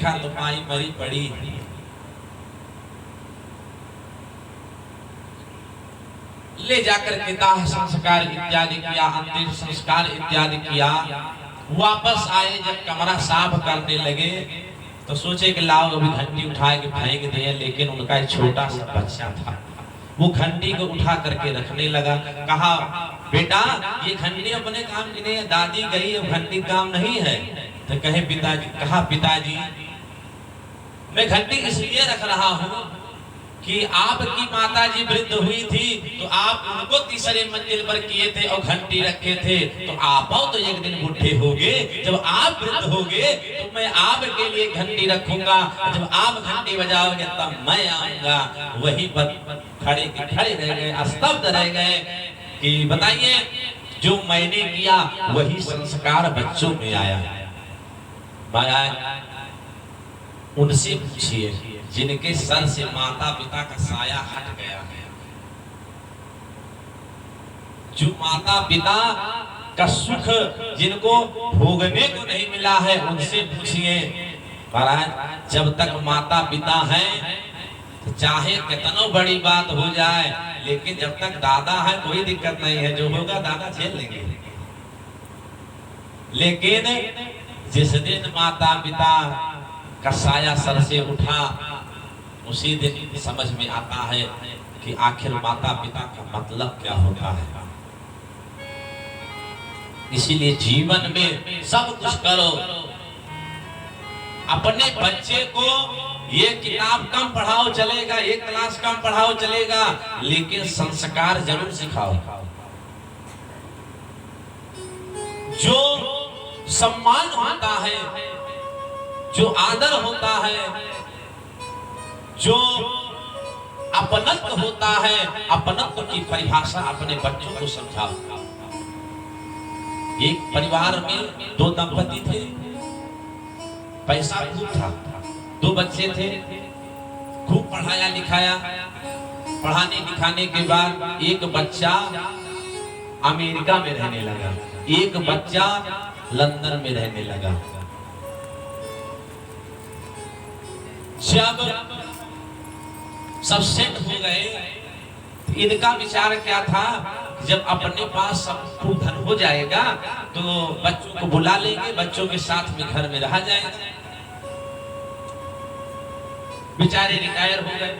तो माई मरी पड़ी। ले जाकर के दाह संस्कार इत्यादि किया, अंतिम संस्कार इत्यादि किया। वापस आए, जब कमरा साफ करने लगे तो सोचे कि लाओ अभी घंटी उठा के फेंक दिए, लेकिन उनका एक छोटा सा बच्चा था, वो घंटी को उठा करके रखने लगा। कहा बेटा ये घंटी अपने काम की नहीं है, दादी गई अब घंटी काम नहीं है। तो कहे पिताजी, कहा पिताजी मैं घंटी इसलिए रख रहा हूँ कि आपकी माताजी वृद्ध हुई थी तो आप उनको तीसरे मंजिल पर किए थे और घंटी रखे थे, तो आप तो एक दिन बुढ़े होगे, जब आप वृद्ध होगे तो मैं आपके लिए घंटी रखूंगा, जब आप घंटी बजाओगे तब मैं आऊंगा। वही पर खड़े के खड़े रह गए, स्तब्ध रह गए कि बताइए जो मैंने किया वही संस्कार बच्चों में आया। उनसे पूछिए जिनके सर से माता पिता का साया हट गया है, जो माता पिता का सुख जिनको भोगने को नहीं मिला है, उनसे पूछिए। महाराज जब तक माता पिता हैं तो चाहे कितना बड़ी बात हो जाए, लेकिन जब तक दादा है कोई दिक्कत नहीं है, जो होगा दादा झेल लेंगे। लेकिन जिस दिन माता पिता का साया सर से उठा, उसी दिन समझ में आता है कि आखिर माता पिता का मतलब क्या होता है। इसीलिए जीवन में सब कुछ करो, अपने बच्चे को ये किताब कम पढ़ाओ चलेगा, एक क्लास कम पढ़ाओ चलेगा, लेकिन संस्कार जरूर सिखाओ। जो सम्मान होता है, जो आदर होता है, जो अपनत्व होता है, अपनत्व की परिभाषा अपने बच्चों को समझाओ। एक परिवार में दो दंपति थे, पैसा खूब था, दो बच्चे थे, खूब पढ़ाया लिखाया। पढ़ाने लिखाने के बाद एक बच्चा अमेरिका में रहने लगा, एक बच्चा लंदन में रहने लगा। जब सब सेट हो गए, इनका विचार क्या था, जब अपने पास सब खूब धन हो जाएगा तो बच्चों को बुला लेंगे, बच्चों के साथ में घर में रहा जाएगा। बेचारे रिटायर हो गए,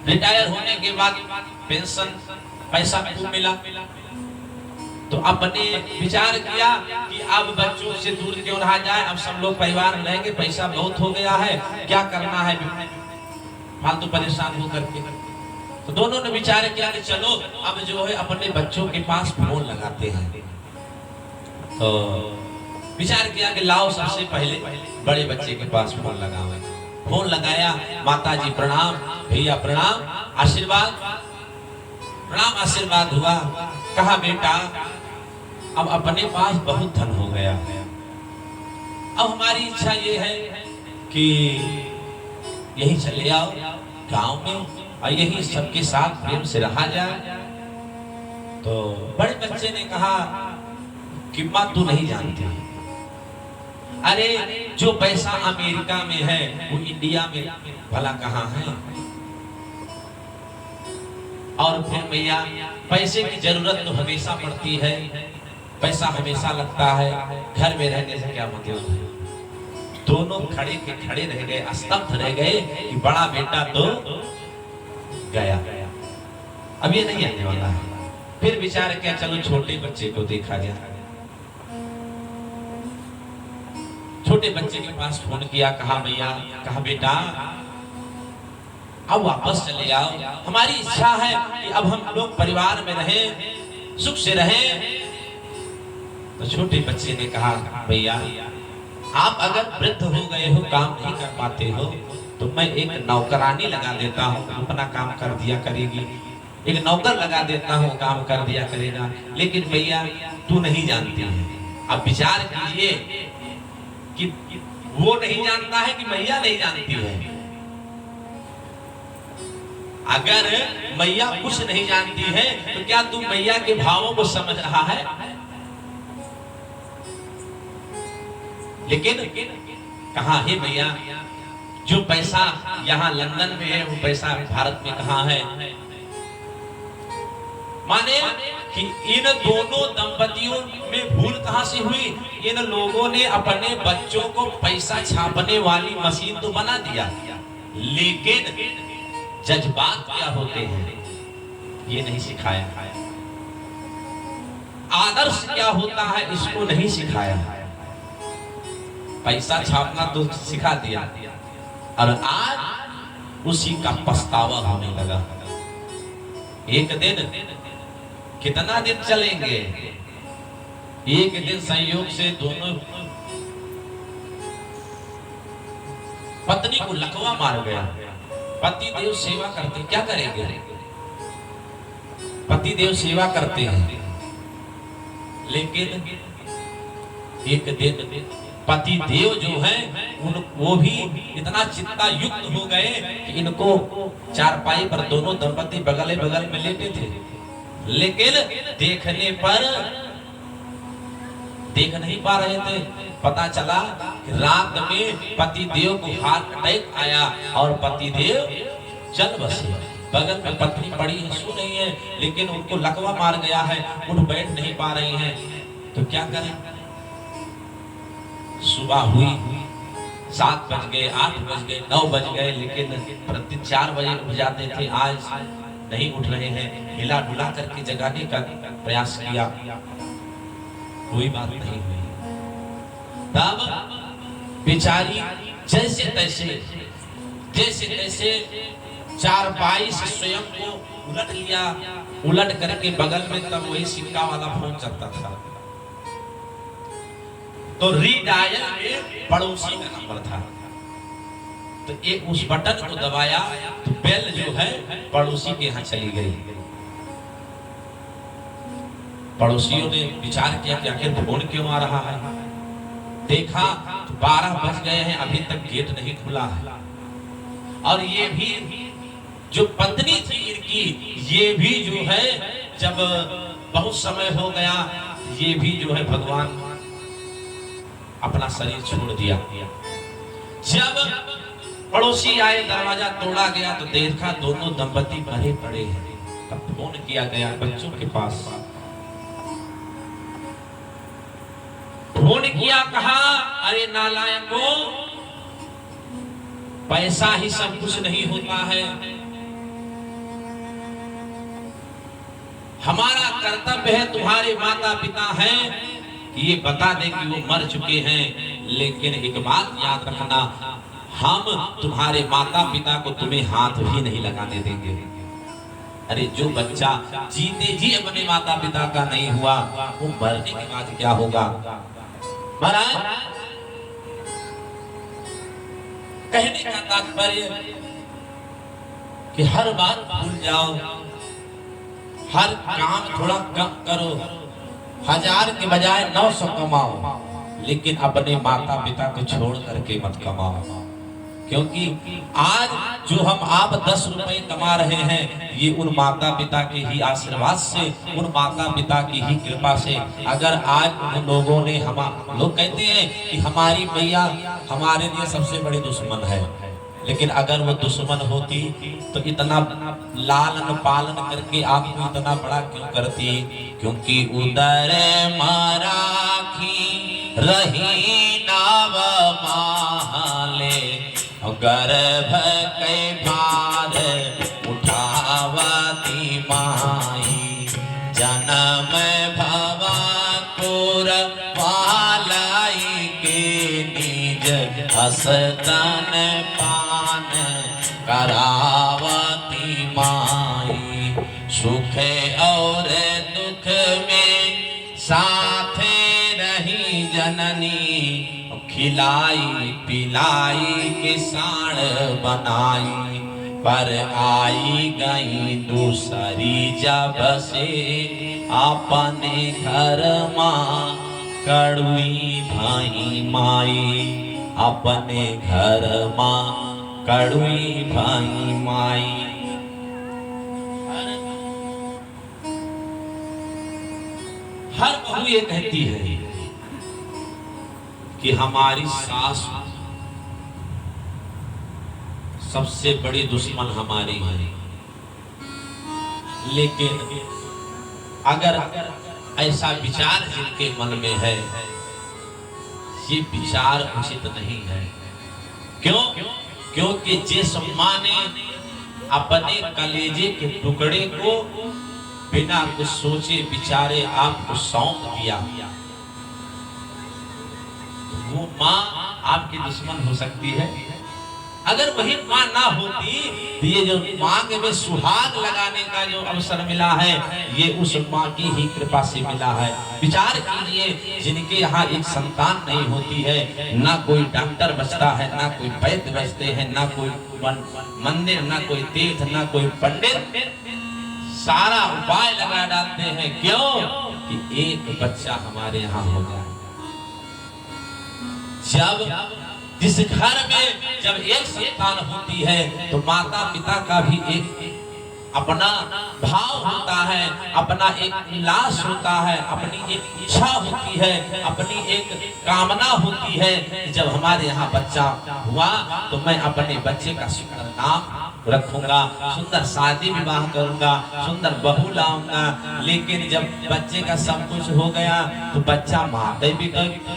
रिटायर होने के बाद पेंशन पैसा खूब मिला, तो अपने विचार किया कि अब बच्चों से दूर क्यों रहा जाए, अब सब लोग परिवार में रहेंगे, पैसा बहुत हो गया है, क्या करना है फालतू परेशान हो करके। तो दोनों ने विचार किया कि चलो अब जो है अपने बच्चों के पास फोन लगाते हैं। तो विचार किया कि लाओ सबसे पहले बड़े बच्चे के पास फोन लगाओ। फोन लगाया, माताजी प्रणाम, भैया प्रणाम, आशीर्वाद, प्रणाम आशीर्वाद हुआ। कहा बेटा अब अपने पास बहुत धन हो गया है, अब हमारी इच्छा ये है कि यही चले आओ गांव में और यही सबके साथ प्रेम से रहा जाए। तो बड़े बच्चे ने कहा कि माँ तू नहीं जानती, अरे जो पैसा अमेरिका में है वो इंडिया में भला कहाँ है। और फिर भैया पैसे की जरूरत तो हमेशा पड़ती है, पैसा हमेशा लगता है, घर में रहने से क्या मतलब है। दोनों खड़े के खड़े रह गए, स्तब्ध रह गए कि बड़ा बेटा तो गया, अब ये नहीं आने वाला है। फिर विचार किया चलो छोटे बच्चे को देखा जाए। छोटे बच्चे के पास फोन किया, कहा भैया, कहा बेटा अब वापस चले आओ, हमारी इच्छा है कि अब हम लोग परिवार में रहें, सुख से रहें। तो छोटे बच्चे ने कहा भैया आप अगर वृद्ध हो गए हो, काम नहीं कर पाते हो, तो मैं एक नौकरानी लगा देता हूँ, अपना काम कर दिया करेगी, एक नौकर लगा देता हूँ, काम कर दिया करेगा। लेकिन भैया तू नहीं जानती है। अब विचार कीजिए कि वो नहीं जानता है कि मैया नहीं जानती है। अगर मैया कुछ नहीं जानती है तो क्या तू मैया के भावों को समझ रहा है? लेकिन कहा हे भैया, जो पैसा यहाँ लंदन में है वो पैसा भारत में कहाँ है? माने कि इन दोनों दंपतियों में भूल कहां से हुई? इन लोगों ने अपने बच्चों को पैसा छापने वाली मशीन तो बना दिया, लेकिन जज्बात क्या होते हैं ये नहीं सिखाया। आदर्श क्या होता है इसको नहीं सिखाया। पैसा छापना तो सिखा दिया और आज उसी का पछतावा होने लगा। एक दिन, कितना दिन चलेंगे? एक दिन संयोग से दोनों पत्नी को लकवा मार गया। पति देव सेवा करते, क्या करेंगे? पति देव सेवा करते हैं, लेकिन एक दिन पति देव जो है वो भी इतना चिंता युक्त हो गए कि इनको चारपाई पर दोनों दंपति बगल बगल में लेटे थे, लेकिन देखने पर देख नहीं पा रहे थे। पता चला कि रात में पति देव को हार्ट अटैक आया और पति देव चल बसे। बगल में पत्नी पड़ी है, सो रही है, लेकिन उनको लकवा मार गया है, उठ बैठ नहीं पा रही है। तो क्या करें? सुबह हुई, 7 बज गए, 8 बज गए, 9 बज गए, लेकिन प्रति 4 बजे उठ जाते थे। आज नहीं उठ रहे हैं। हिला डुला करके जगाने का प्रयास किया, कोई बात नहीं हुई। तब बेचारी जैसे तैसे चारपाई से स्वयं को उलट लिया। उलट करके बगल में तब वही सिक्का वाला फोन चलता था, तो रीडायल में पड़ोसी का नंबर था। तो एक उस बटन को दबाया तो बेल जो है पड़ोसी के यहाँ चली गई। पड़ोसियों ने विचार किया कि आखिर फोन क्यों आ रहा है। देखा तो 12 बज गए हैं, अभी तक गेट नहीं खुला है। और ये भी जो पत्नी थी इनकी, ये भी जो है जब बहुत समय हो गया, ये भी जो है भगवान अपना शरीर छोड़ दिया। जब पड़ोसी आए, दरवाजा तोड़ा गया तो देखा दोनों दंपति मरे पड़े हैं। तब फोन किया गया बच्चों के पास, फोन किया, कहा अरे नालायकों, पैसा ही सब कुछ नहीं होता है। हमारा कर्तव्य है, तुम्हारे माता पिता हैं, ये बता दे कि वो मर चुके हैं, लेकिन एक बात याद रखना, हम तुम्हारे माता पिता को तुम्हें हाथ भी नहीं लगाने देंगे। अरे जो बच्चा जीते जी अपने माता पिता का नहीं हुआ, वो मरने के बाद क्या होगा? महाराज, कहने का तात्पर्य कि हर बात भूल जाओ, हर काम थोड़ा कम करो, 1000 के बजाय 900 कमाओ, लेकिन अपने माता पिता को छोड़ करके मत कमाओ। क्योंकि आज जो आप 10 रुपए कमा रहे हैं, ये उन माता पिता के ही आशीर्वाद से, उन माता पिता की ही कृपा से। अगर आज उन लोगों ने, लोग कहते हैं कि हमारी मैया हमारे लिए सबसे बड़ी दुश्मन है, लेकिन अगर वो दुश्मन होती तो इतना लालन पालन करके आपको इतना बड़ा क्यों करती? क्योंकि उदर माराखी रही नाव माले, गर्भ के भार उठावती माई, जन्म भवा कुर पालाई के निज हसतन पान करावती माई। सुख और दुख में साथ रही जननी, खिलाई पिलाई के साण बनाई, पर आई गई दूसरी जब से अपने घर माँ कड़ुई भाई माई, अपने घर माँ कड़ुई भाई माई। हर बहू ये कहती है कि हमारी सास सबसे बड़ी दुश्मन हमारी है। लेकिन अगर ऐसा विचार जिनके मन में है, ये विचार उचित नहीं है। क्यों? क्योंकि जिस माँ ने अपने कलेजे के टुकड़े को बिना कुछ सोचे विचारे आपको सौंप दिया, वो माँ आपकी दुश्मन हो सकती है। अगर वही माँ ना होती तो ये जो मांग में सुहाग लगाने का जो अवसर मिला है, ये उस माँ की ही कृपा से मिला है। विचार कीजिए, जिनके यहाँ एक संतान नहीं होती है, ना कोई डॉक्टर बचता है, ना कोई वैद्य बचते हैं, ना कोई मंदिर, ना कोई तीर्थ, ना कोई पंडित, सारा उपाय लगा डालते हैं। क्यों? कि एक बच्चा हमारे यहाँ हो जाए। जब जिस घर में जब एक संतान होती है तो माता पिता का भी एक अपना भाव होता है, अपना एक उल्लास होता है, अपनी एक इच्छा होती है, अपनी एक कामना होती है कि जब हमारे यहाँ बच्चा हुआ तो मैं अपने बच्चे का सुंदर नाम रखूंगा, सुंदर शादी विवाह करूंगा, सुंदर बहू लाऊंगा। लेकिन जब बच्चे का सब कुछ हो गया तो बच्चा माता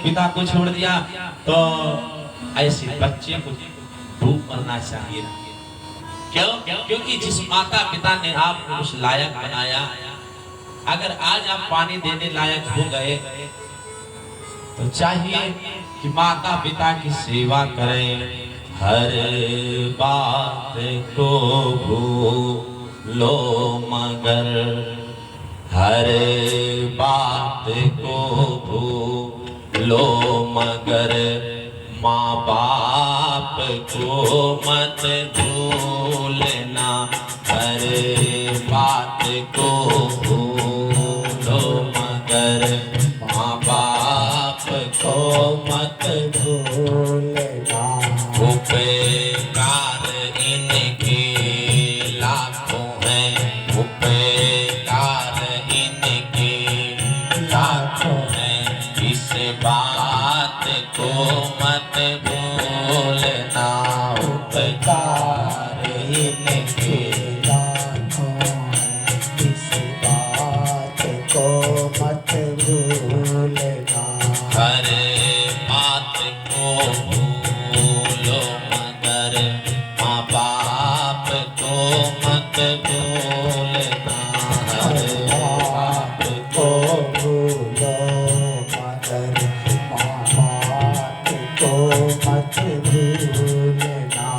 पिता को छोड़ दिया, तो ऐसे बच्चे को डूब मरना चाहिए। क्यों? क्योंकि जिस माता पिता ने आपको उस लायक बनाया, अगर आज आप पानी देने लायक हो गए तो चाहिए कि माता पिता की सेवा करें। हर बात को भूलो मगर, हर बात को भूलो मगर, माँ बाप को मत भूलना। हर बात को भूलो मगर, माँ बाप को मत भूलना। उपकार इनके लाखों हैं, उपकार इनके लाखों हैं, इस बात को मत भूलना। उपकार इनके लाखों हैं, इस बात को मत भूलना। हर बात को भूलो मगर, माँ बाप को मत भूलना। हर बात को भूलो मगर, माँ बाप को मत भूलना।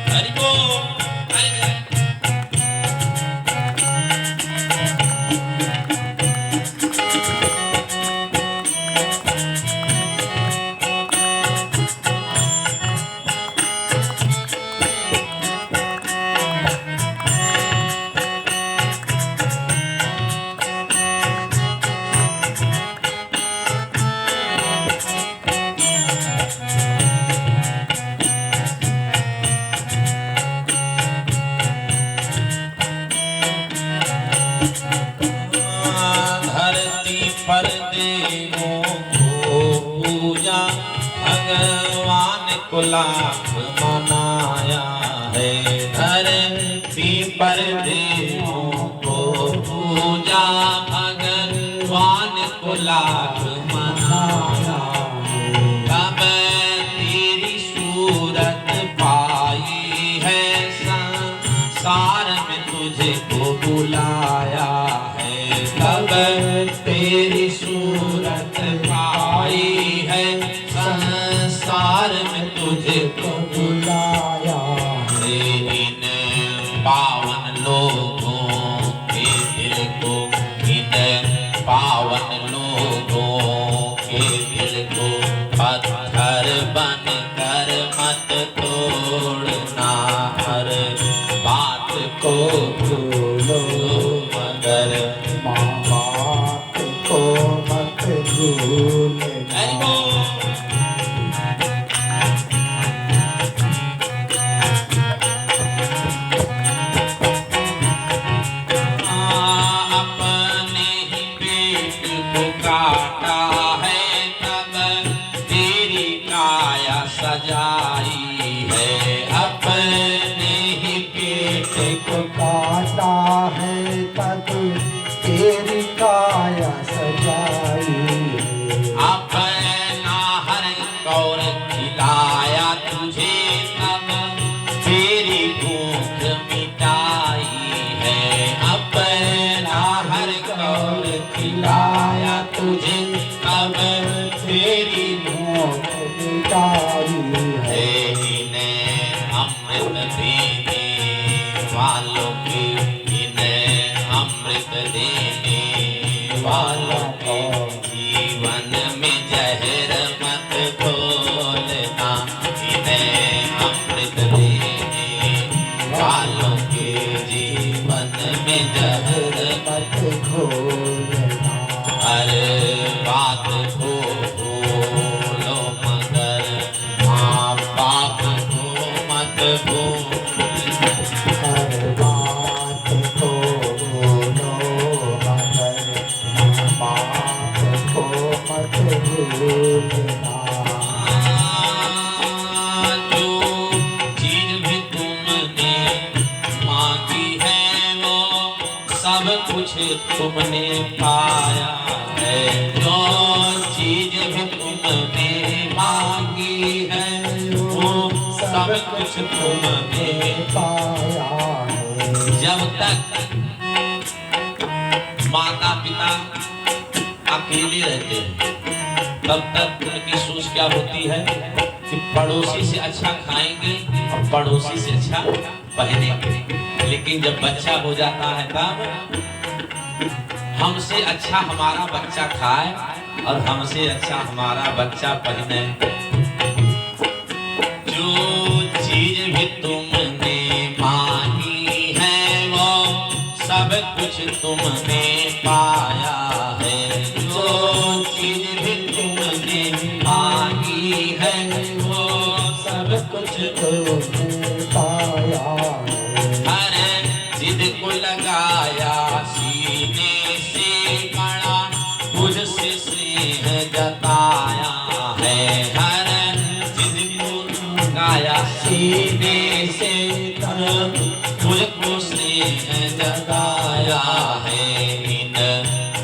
हरि बोल। धरती पर देवों को पूजा, भगवान को लाख मनाया है। धरती पर देवों को पूजा, भगवान को लाख मनाया है। तब तेरी सूरत पाई है, संसार में तुझे को बुलाया है। तब तेरी सूरत पाई है, संसार में तुझे को बुलाया है। इन पावन लोगों के दिल को, इन पावन लोगों के दिल को पत्थर बन कर मत तोड़ना। हर बात को भूलो मगर, माँ बाप को मत भूलना। सजाई है, अपने ही पेट को काटा है तब तेरी काया सजाई है। अपना हर कौर खिलाया तुझे तब तेरी भूख मिटाई है, अपना हर कौर खिलाया तुझे तब तेरी भूख मिटाई है। इन्हें अमृत देने वालों की, इन्हें अमृत देने वालों को जीवन में जहर मत घोलना, इन्हें अमृत देने वालों के जीवन में जहर मत घोलना। हर बात को भूलो मगर माँ बाप को मत भूलना, हर बात को भूलो मगर माँ बाप को मत भूलना। जो चीज भी तुमने मांगी है वो सब कुछ तुमने पाया है, जो चीज भी तुमने मांगी है वो सब कुछ तुमने पाया है। जब तक माता पिता अकेले रहते हैं तब तक उनकी सोच क्या होती है कि पड़ोसी से अच्छा खाएंगे और पड़ोसी से अच्छा पहनेंगे, लेकिन जब बच्चा हो जाता है तब हमसे अच्छा हमारा बच्चा खाए और हमसे अच्छा हमारा बच्चा पहने। जो चीज भी तुमने मांगी है वो सब कुछ तुमने पाया है, जो चीज भी तुमने मांगी है वो सब कुछ तुमने पाया है। हर जिद को लगाया सीने से बड़ा मुझसे स्नेह जताया है, हर जिद को लगाया सीने से मुझको स्नेह जताया है। इन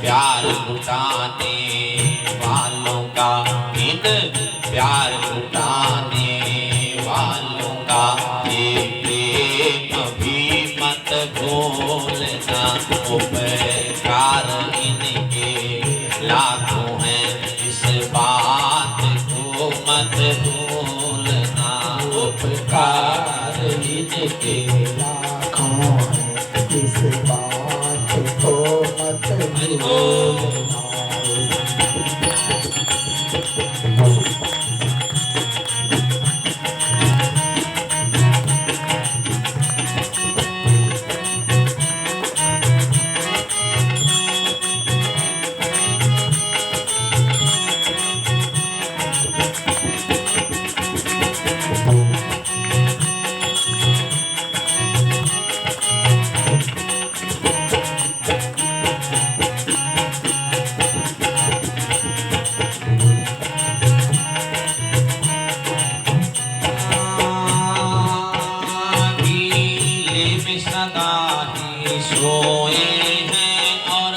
प्यार लुटाने वालों का, इन प्यार लुटाने वालों का ये प्रेम भी मत भूलना, उपकार इनके लाखों हैं इस बात को मत भूलना, उपकार इनके लाखों हैं इस बात को मत भूलना। सदा ही सोए हैं और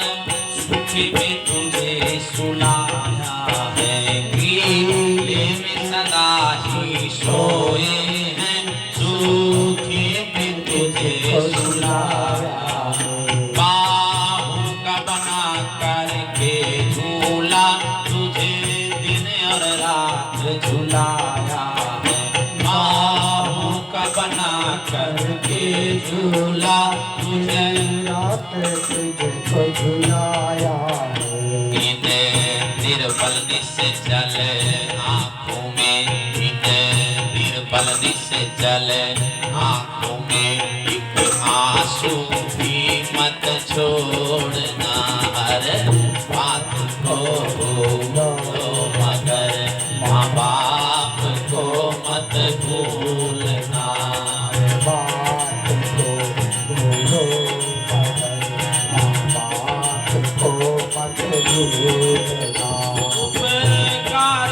सुख में तुझे सुलाया है, गीले में सदा ही सोए हैं सुख में तुझे सुलाया है। बाहों का बना करके झूला तुझे दिन और रात झुलाया है, बाहों का बना करके झूला तुझे रात तुझको झुलाया है। इन निर्बल निश्चल आँखों में, इन निर्बल निश्चल आँखों में एक आंसू भी मत छोड़ना, हर बात को भूलो मगर माँ बाप को मत भूलना, बात को भूलो मगर माँ बाप को मत भूलना। उपकार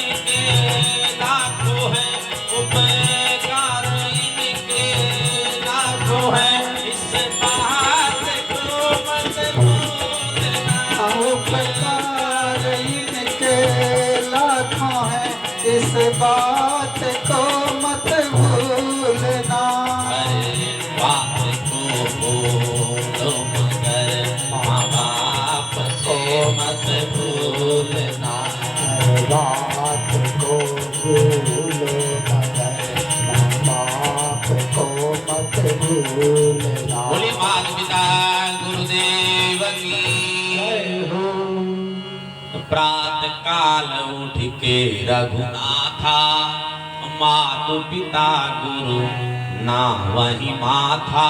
इनके लाखों हैं इस बात को मत भूलना। अरे बात को भूलो मगर माँ बाप को मत भूलना। बात को भूलो मगर माँ बाप को मत भूलना। बोले माता पिता गुरुदेव की। जय हो। प्रातः काल उठ के रघुनाथा, मातु पिता गुरु ना वही माथा।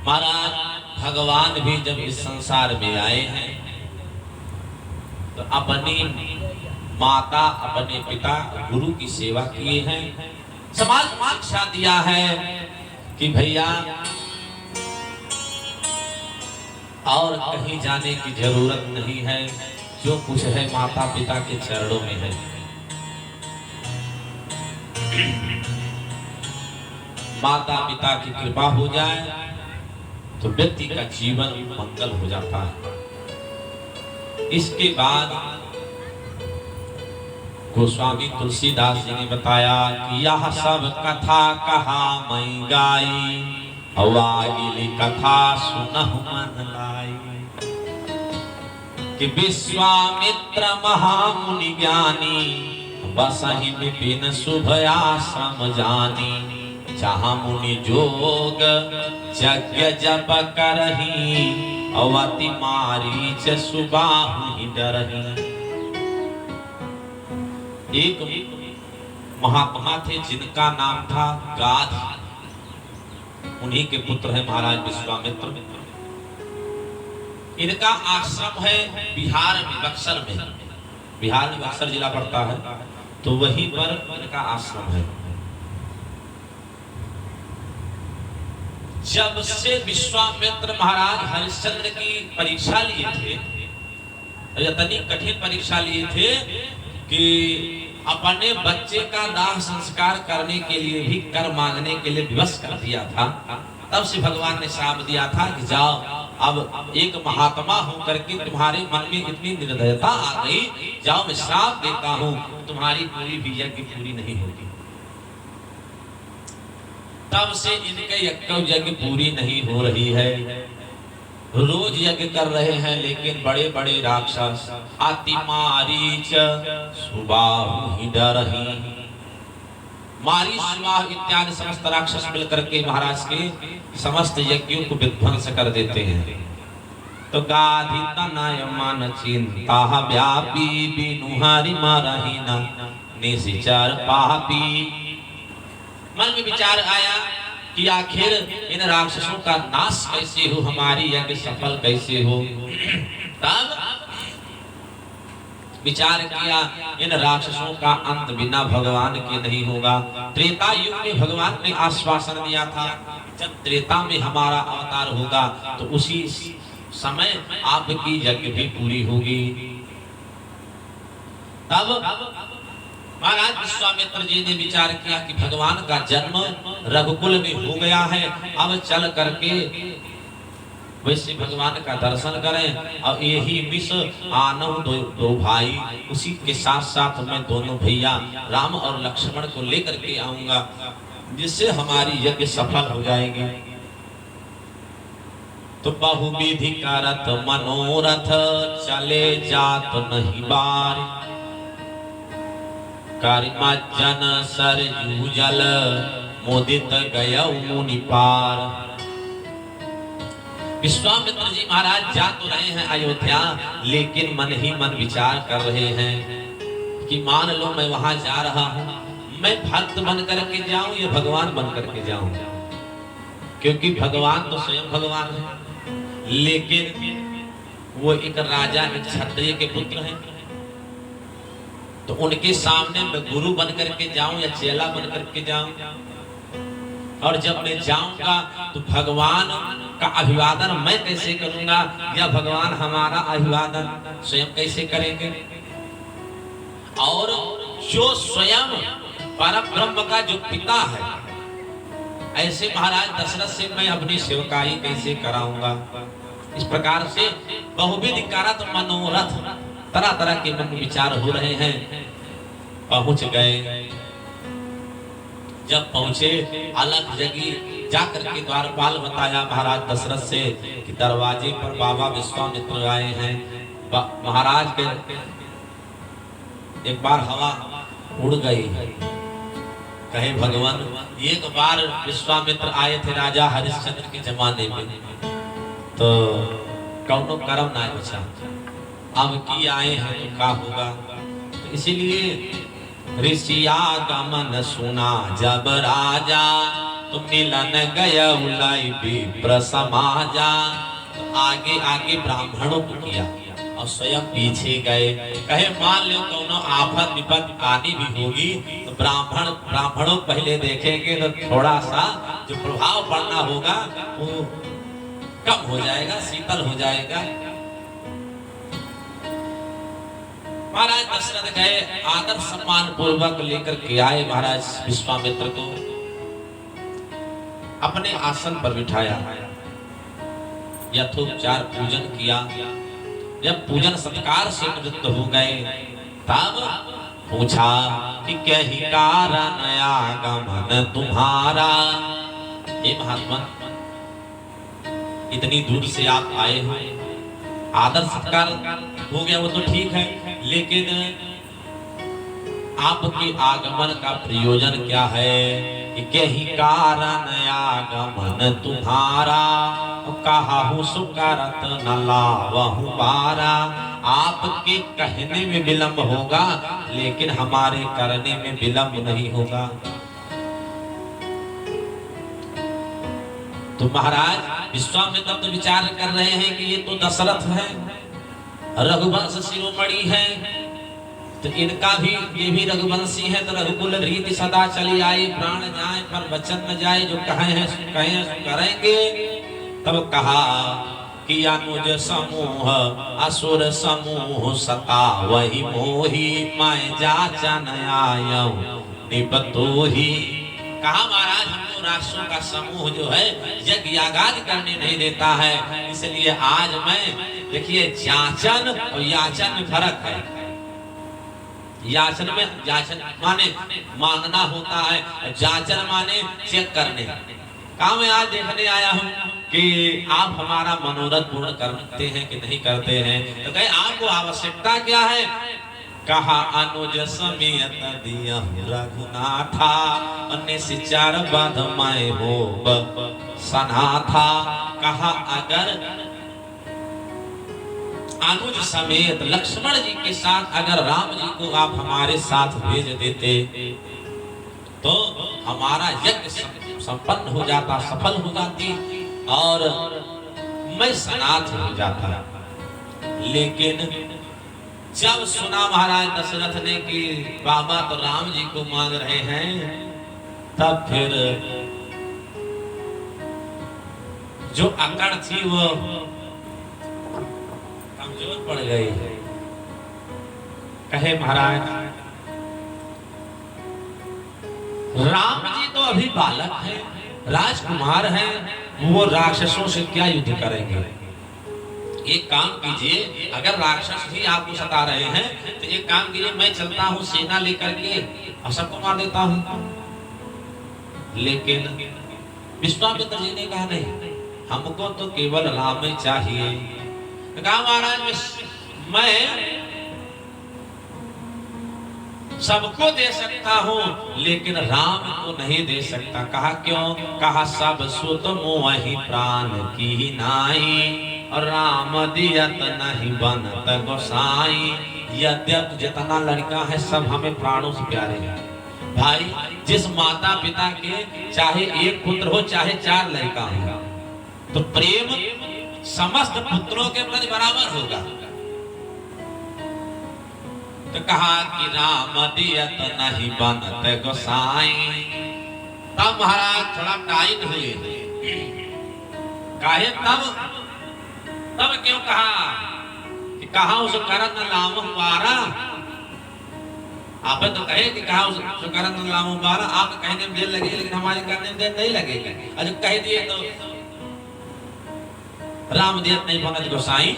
महाराज भगवान भी जब इस संसार में आए हैं तो अपनी माता अपने पिता गुरु की सेवा किए हैं। समाज को शिक्षा दिया है कि भैया और कहीं जाने की जरूरत नहीं है, जो कुछ है माता पिता के चरणों में है। माता पिता की कृपा हो जाए तो व्यक्ति का जीवन मंगल हो जाता है। इसके बाद गोस्वामी तुलसीदास जी ने बताया कि यह सब कथा कहा मैं गाई, अवाइली कथा सुनहु मन लाई। कि विश्वामित्र महामुनि ज्ञानी, बसहि विपिन शुभ आश्रम जानी। जहाँ मुनि जोग यज्ञ जप करही, अवति मारीच सुबाहु डरही। एक महात्मा थे जिनका नाम था गाध, उन्हीं के पुत्र है महाराज विश्वामित्र। इनका आश्रम है बिहार में, बक्सर में। बिहार में बक्सर जिला पड़ता है, तो वहीं पर इनका आश्रम है। जब से विश्वामित्र महाराज हरिश्चंद्र की परीक्षा लिए थे, इतनी कठिन परीक्षा लिए थे कि अपने बच्चे का दाह संस्कार करने के लिए भी कर मांगने के लिए विवश कर दिया था। तब से भगवान ने श्राप दिया था कि जाओ, अब एक महात्मा होकर के तुम्हारे मन में इतनी निर्दयता आ गई, जाओ मैं श्राप देता हूँ, तुम्हारी पूरी भी यज्ञ पूरी नहीं होगी। तब से इनके यज्ञ पूरी नहीं हो रही है। रोज यज्ञ कर रहे हैं, लेकिन बड़े बड़े राक्षस अति मारीच सुबाहु ही डरहि। मारीच सुबाहु इत्यादि समस्त राक्षस मिलकर के महाराज के समस्त यज्ञों को विध्वंस कर देते हैं। तो गाधि तनय मन चिंता व्यापी, बिनु हरि मरहि न निशिचर पापी। मन में विचार आया कि आखिर इन राक्षसों का नाश कैसे हो, हमारी यज्ञ सफल कैसे हो। तब विचार किया इन राक्षसों का अंत बिना भगवान के नहीं होगा। त्रेता युग में भगवान ने आश्वासन दिया था, जब त्रेता में हमारा अवतार होगा तो उसी समय आपकी यज्ञ भी पूरी होगी। तब महाराज विश्वामित्र जी ने विचार किया कि भगवान का जन्म रघुकुल में हो गया है, अब चल करके वैसे भगवान का दर्शन करें। और यही विष आनव दो भाई, उसी के साथ साथ मैं दोनों भैया राम और लक्ष्मण को लेकर के आऊंगा, जिससे हमारी यज्ञ सफल हो जाएगी। तो बहुविधि करत मनोरथ, चले जात नहीं बार। कर्मजन सरयू जल, मोदित गयौ मुनि पार। विश्वामित्र जी महाराज जा तो रहे हैं अयोध्या, लेकिन मन ही मन विचार कर रहे हैं कि मान लो मैं वहां जा रहा हूं, मैं भक्त बन करके जाऊं या भगवान बन करके जाऊं। क्योंकि भगवान तो स्वयं भगवान है, लेकिन वो एक राजा, एक क्षत्रिय के पुत्र हैं। तो उनके सामने मैं गुरु बन करके जाऊं या चेला बन करके जाऊं। और जब मैं जाऊंगा तो भगवान का अभिवादन मैं कैसे करूंगा, या भगवान हमारा अभिवादन स्वयं कैसे करेंगे। और जो स्वयं परम ब्रह्म का जो पिता है, ऐसे महाराज दशरथ से मैं अपनी सेवकाई कैसे कराऊंगा। इस प्रकार से बहुविध करत मनोरथ, तरह तरह के मन विचार हो रहे हैं। पहुंच गए, जब पहुंचे अलग जगह जाकर के द्वारपाल बताया महाराज दशरथ से कि दरवाजे पर बाबा विश्वामित्र आए हैं। महाराज के एक बार हवा उड़ गई, कहे भगवान एक बार विश्वामित्र आए थे राजा हरिश्चंद्र के जमाने में, तो कौनो कर्म ना बचा, अब की आए हैं तो क्या होगा। तो इसीलिए ऋषिया गमन सुना जब राजा, तुम मिलन गय उलाई विप्र समाजा। तो आगे आगे ब्राह्मणों को किया और स्वयं पीछे गए। कहे मान लो कोनो आफत विपद आनी भी होगी तो ब्राह्मणों पहले देखेंगे तो थोड़ा सा जो प्रभाव पड़ना होगा वो कम हो जाएगा, शीतल हो जाएगा। महाराज दशरथ गए, आदर सम्मान पूर्वक लेकर के आए महाराज विश्वामित्र को, अपने आसन पर बिठाया, यथोपचार पूजन किया। जब पूजन सत्कार से निवृत्त हो गए तब पूछा कि क्या ही कारण आगमन तुम्हारा। हे महात्मा, इतनी दूर से आप आए हो, आदर सत्कार हो गया वो तो ठीक है, लेकिन आपके आगमन का प्रयोजन क्या है? कि यही कारण आगमन तुम्हारा, कहा हूँ सुकारत न लावहु बारा। आपके कहने में विलंब होगा लेकिन हमारे करने में विलंब नहीं होगा। तो महाराज विश्वामित्र तो विचार कर रहे हैं कि ये तो दशरथ है, रघुवंश शिरोमणि है, तो इनका भी ये भी रघुवंशी है, तो रघुकुल रीति सदा चली आई, प्राण जाए पर वचन न जाए, जो कहे करेंगे। तब कहा कि अनुज समूह असुर समूह सता वही मोही, मैं जाचन आयो निपतोही। कहा महाराज हमको राक्षसों का समूह जो है यज्ञ यागाद करने नहीं देता है, इसलिए आज मैं देखिए जाचन और याचन में फर्क है। याचन में याचन माने मांगना होता है, जाचन माने चेक करने। कहा मैं आज देखने आया हूँ कि आप हमारा मनोरथ पूर्ण करते हैं कि नहीं करते हैं। तो कहे आपको आवश्यकता क्या है? कहा अनुज समेत दिया रघुनाथा, निश्चर बध मैं हो सना था। कहा अगर अनुज समेत लक्ष्मण जी के साथ अगर राम जी को आप हमारे साथ भेज देते तो हमारा यज्ञ संपन्न हो जाता, सफल हो जाती और मैं सनाथ हो जाता। लेकिन जब सुना महाराज दशरथ ने कि बाबा तो राम जी को मांग रहे हैं, तब फिर जो अकड़ थी वो कमजोर पड़ गई। कहे महाराज राम जी तो अभी बालक है, राजकुमार है, वो राक्षसों से क्या युद्ध करेंगे। एक काम कीजिए, अगर राक्षस भी आपको सता रहे हैं तो एक काम कीजिए, मैं चलता हूँ सेना लेकर के और सबको मार देता हूँ। लेकिन विश्वामित्र जी ने कहा नहीं, हमको तो केवल राम ही चाहिए। कहा महाराज मैं सबको दे सकता हूँ लेकिन राम को नहीं दे सकता। कहा क्यों? कहा सब सुत मोहि प्राण की नाई, और राम दियत नहीं बनत गोसाई। यद्यप जितना लड़का है सब हमें प्राणों से प्यारे हैं। भाई जिस माता पिता के चाहे एक पुत्र हो चाहे 4 लड़का हो, तो प्रेम समस्त पुत्रों के प्रति बराबर होगा। तो कहा कि राम दियत नहीं बनत गोसाई। तब महाराज थोड़ा टाइट हुए। काहे तब क्यों कहा कि कहा उस करन लाम वारा। आप तो कहे कि कहा उस करन लाम वारा, आप कहने में देर लगे लेकिन हमारे करने में देर नहीं लगेगी। अगर कह दिए तो राम दियत नहीं बनत गोसाई।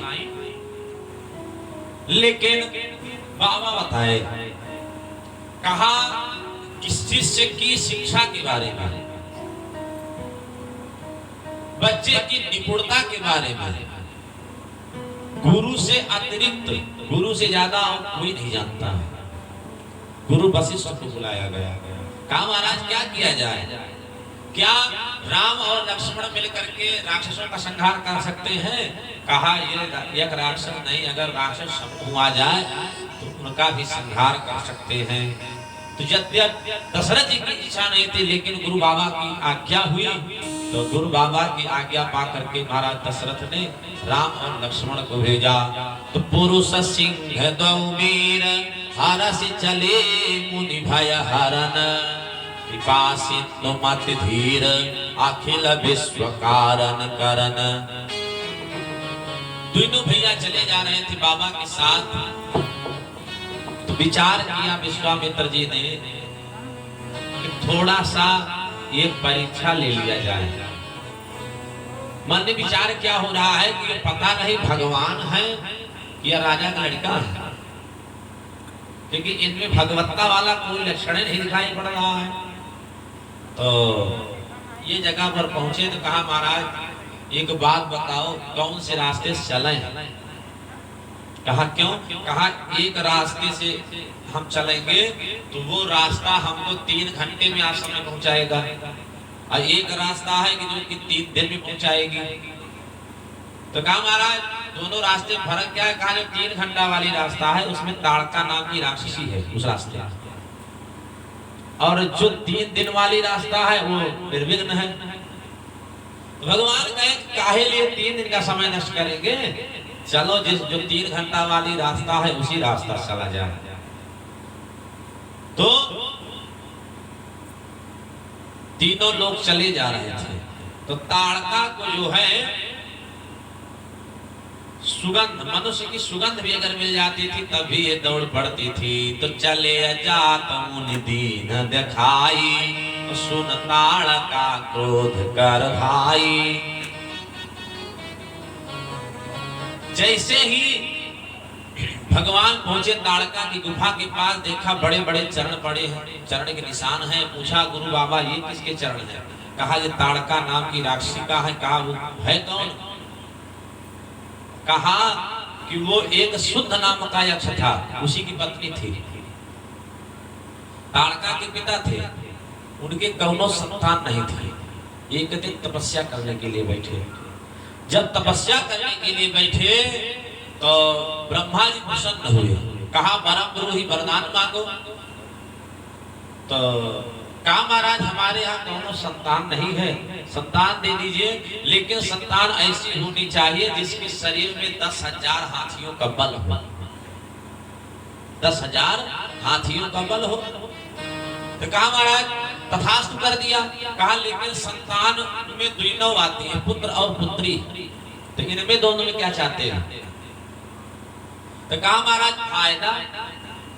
लेकिन बाबा बताए, कहा कि शिष्य की शिक्षा के बारे में, बच्चे की निपुणता के बारे में, गुरु से अतिरिक्त, गुरु से ज्यादा और कोई नहीं जानता है। गुरु वशिष्ठ को बुलाया गया। कहा महाराज क्या किया जाए? क्या राम और लक्ष्मण मिलकर के राक्षसों का संहार कर सकते हैं? कहा ये एक राक्षस नहीं, अगर राक्षस समूह आ जाए तो उनका भी संहार कर सकते हैं। तो यद्यपि दशरथ जी की इच्छा नहीं थी, लेकिन गुरु बाबा की आज्ञा हुई, तो गुरु बाबा की आज्ञा पा करके महाराज दशरथ ने राम और लक्ष्मण को भेजा। तो पुरुष सिंह दो वीर हरस चले मुनि भय हरन, कृपा सिंधु मति धीर अखिल विश्व कारण करन। दोनों भैया चले जा रहे थे बाबा के साथ। तो विचार किया विश्वामित्र जी ने कि थोड़ा सा एक परीक्षा ले लिया जाए। मन में विचार क्या हो रहा है कि ये पता नहीं भगवान है या राजा का लड़का है, क्योंकि इनमें भगवत्ता वाला कोई लक्षण नहीं दिखाई पड़ रहा है। तो ये जगह पर पहुंचे तो कहा महाराज एक बात बताओ, कौन से रास्ते से चलें? कहा क्यों? कहा एक रास्ते से हम चलेंगे तो वो रास्ता हमको 3 घंटे में आश्रम में पहुंचाएगा, और एक रास्ता है कि जो कि 3 दिन में पहुंचाएगी। तो कहा महाराज दोनों रास्ते में फर्क क्या है? कहा जो 3 घंटा वाली रास्ता है उसमें ताड़का नाम की राक्षसी है उस रास्ते, और जो 3 दिन वाली रास्ता है वो निर्विघ्न है। तो भगवान कहे काहे लिए 3 दिन का समय नष्ट करेंगे, चलो जिस जो 3 घंटा वाली रास्ता है उसी रास्ता चला जाए। तो तीनों लोग चले जा रहे थे। तो ताड़का को जो है सुगंध, मनुष्य की सुगंध भी अगर मिल जाती थी तब भी ये दौड़ पड़ती थी। तो चले जात मुनि दीन दिखाई, सुन ताड़का क्रोध कर भाई। जैसे ही भगवान पहुंचे ताड़का की गुफा के पास, देखा बड़े बड़े चरण पड़े हैं, चरण के निशान हैं। पूछा गुरु बाबा ये किसके चरण हैं? कहा ये ताड़का नाम की राक्षसी का है। कहा वो है कौन? कहा कि वो एक शुद्ध नाम का यक्ष था, उसी की पत्नी थी। ताड़का के पिता थे, उनके कौनो संतान नहीं थी। एक दिन तपस्या करने के लिए बैठे। जब तपस्या करने के लिए बैठे तो ब्रह्मा जी प्रसन्न हुए। कहा परम गुरु ही वरदान मांगो। तो कहा महाराज हमारे यहाँ दोनों संतान नहीं है, संतान दे दीजिए, लेकिन संतान ऐसी होनी चाहिए जिसके शरीर में 10,000 हाथियों का बल हो। 10,000 हाथियों का बल हो। तो कहा महाराज तथास्तु कर दिया। कहा लेकिन संतान में दोनों आती है, पुत्र और पुत्री, तो इनमें दोनों में क्या चाहते हैं? तो कहा महाराज फायदा,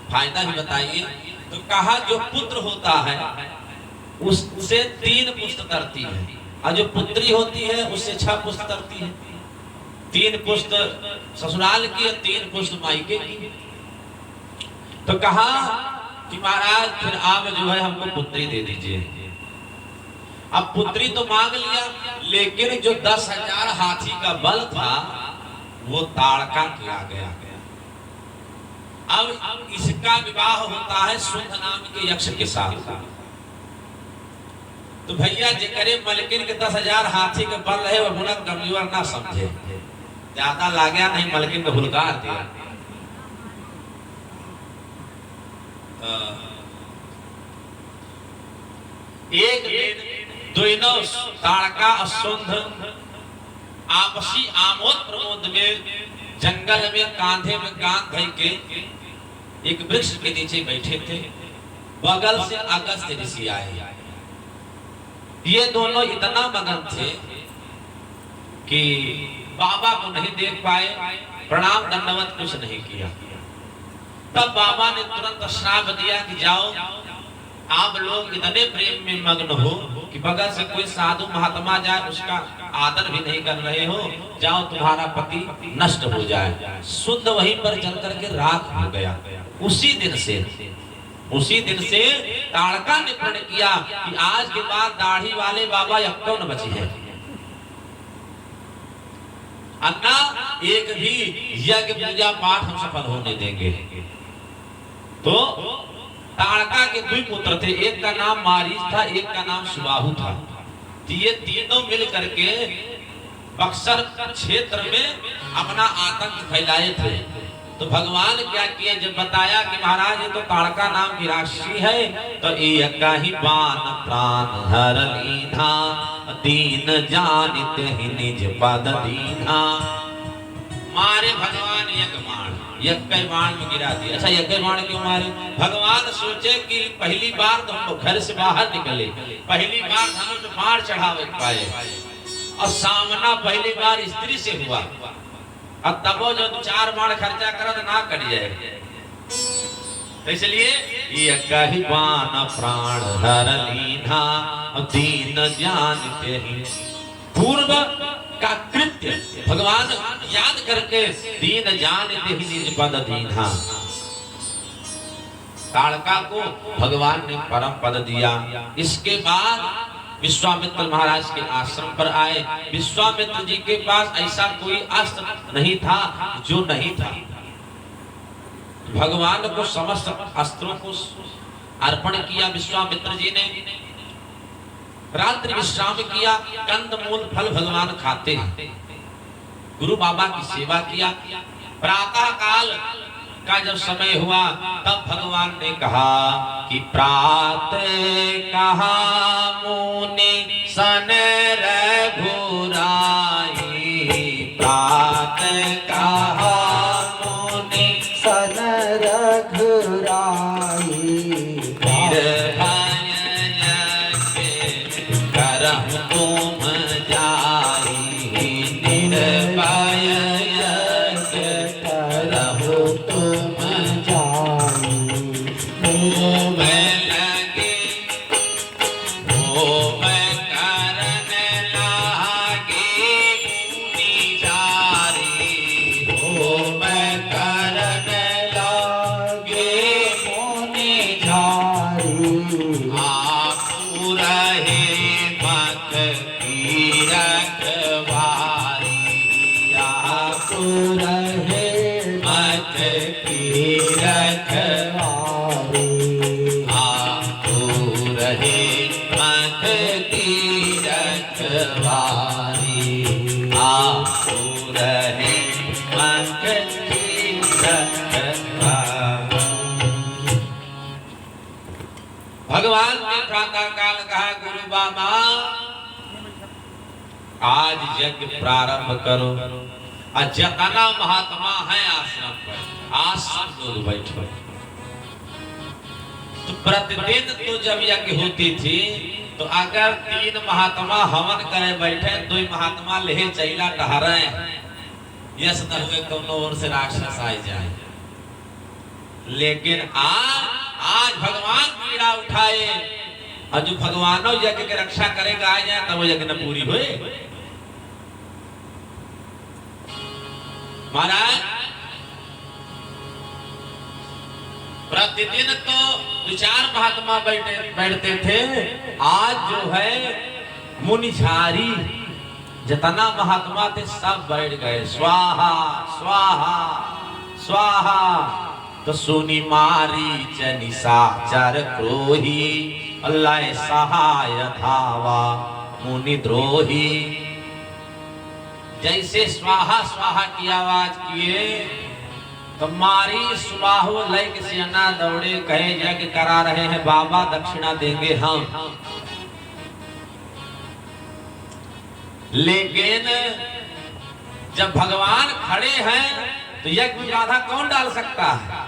फायदा भी बताइए। तो कहा जो पुत्र होता है उससे 3 पुष्ट करती है, और जो पुत्री होती है उससे 6 पुष्ट करती है। 3 पुष्ट ससुराल की और 3 पुष्ट मायके की। तो कहा कि महाराज फिर आप जो है हमको पुत्री दे दीजिए। अब पुत्री तो मांग लिया, लेकिन जो 10,000 हाथी का बल था वो ताड़का किया गया। अब इसका विवाह होता है शुद्ध नाम के यक्ष के साथ। तो भैया जेकरे मलकिन के 10,000 हाथी के बल रहे वो गुना कमजोर ना समझे, ज्यादा लागया नहीं, मलकिन को भुलकार दिया। एक दिन दोनों ताड़का और शुद्ध आपसी आमोद प्रमोद में जंगल में कांधे में कांध धइ के एक वृक्ष के नीचे बैठे थे। बगल से अगस्त्य ऋषि आए। ये दोनों इतना मगन थे कि बाबा को नहीं देख पाए, प्रणाम दंडवत कुछ नहीं किया। तब बाबा ने तुरंत श्राप दिया कि जाओ आप लोग इतने प्रेम में मग्न हो कि बगल से कोई साधु महात्मा जाए उसका आदर भी नहीं कर रहे हो, जाओ तुम्हारा पति नष्ट हो जाए। शुद्ध वहीं पर चल करके राख हो गया। उसी दिन से ताड़का ने प्रण किया कि आज के बाद दाढ़ी वाले बाबा यक्को न बचे हैं, अन्ना एक भी यज्ञ पूजा पाठ हम सफल होने देंगे। तो ताड़का के 2 पुत्र थे, एक का नाम मारीच था, एक का नाम सुबाहु था। ये तीनों मिल करके बक्सर क्षेत्र में अपना आतंक फैलाए थे। तो भगवान क्या किए, जब बताया कि महाराज ये तो ताड़का नाम की राक्षसी है, तो एक ही बाण प्राण हर लीना, दीन जानित ही निज पद दीना। मारे भगवान एक बाण में गिरा दिया। अच्छा, एक बाण क्यों मारे? भगवान सोचे कि पहली बार तो हम घर से बाहर निकले, पहली बार धनुष बाण चढ़ावे पाए, और सामना पहली बार स्त्री से हुआ, अब तबो जो 4 बाण खर्चा करत ना कर जाए। तो इसलिए ये ही बाण प्राण हर लीना, दीन जानते ही। पूर्व का कृत्य भगवान याद करके दीन जानते ही निज पद दीना। ताड़का को भगवान ने परम पद दिया। इसके बाद विश्वामित्र महाराज के आश्रम पर आए। विश्वामित्र जी के पास ऐसा कोई अस्त्र नहीं था जो नहीं था। भगवान को समस्त अस्त्रों को अर्पण किया विश्वामित्र जी ने। रात्रि विश्राम किया, कंद मूल फल भगवान खाते हैं। गुरु बाबा की सेवा किया। प्रातः काल का जब समय हुआ तब भगवान ने कहा कि प्रातः कहा मुनि सन रघुराई, प्रातः कहा मुनि सन रघुराई, तुम जाई, निर्भय करहु तुम जाई। मैं लगे होम करन लागे मुनि जारी, होम करन लागे मुनि जारी। आपू रहे मत की रखवारी, आपू रहे मत की रखवारी, आपू रहे मत की रखवारी, आपू रहे मत की रखवारी। भगवान ने प्रातः काल कहा, गुरु बाबा आज यज्ञ प्रारंभ करो। और जितना महात्मा है आश्रम पर, आज सब लोग बैठो। तो प्रतिदिन तो जब यज्ञ होती थी तो अगर 3 महात्मा हवन करे बैठे, 2 महात्मा लेहे चैला टहरे, यस न हुए कोनो ओर से राक्षस आ जाए। लेकिन आज भगवान पीड़ा उठाए, और जो भगवानों यज्ञ के रक्षा करेगा आ जाए तब वो यज्ञ न पूरी हुए। महाराज प्रतिदिन तो 2-4 महात्मा बैठते थे, आज जो है मुनिझारी जितना महात्मा थे सब बैठ गए। स्वाहा स्वाहा स्वाहा। तो सुनी मारी निशाचर क्रोही, अल्लाह सहाय धावा मुनि द्रोही। जैसे स्वाहा स्वाहा की आवाज किए तो मारी सुबाहु लय के सियाना दौड़े, कहे यज्ञ करा रहे हैं बाबा, दक्षिणा देंगे हम। लेकिन जब भगवान खड़े हैं तो यज्ञ में बाधा कौन डाल सकता है?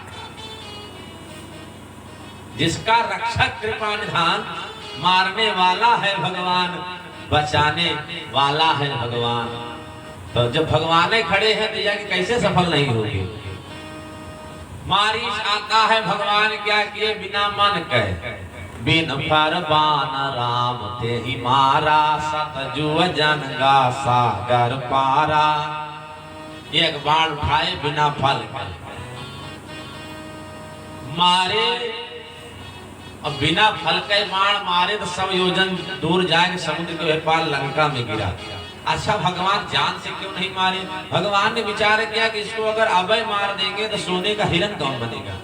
जिसका रक्षक कृपा निधान, मारने वाला है भगवान, बचाने वाला है भगवान। तो जब भगवान खड़े हैं तो यज्ञ कैसे सफल नहीं होगी? मारीच आता है, भगवान क्या किए बिना मन कहे बिन फरमान राम ते ही मारा, सतजुग जनगा सागर पारा। एक बाण उठाए बिना फल के मारे, और बिना फल के बाण मारे तो सब योजन दूर जाए समुद्र के पार लंका में गिरा। अच्छा भगवान जान से क्यों नहीं मारे? भगवान ने विचार किया कि इसको अगर अभय मार देंगे तो सोने का हिरण कौन बनेगा,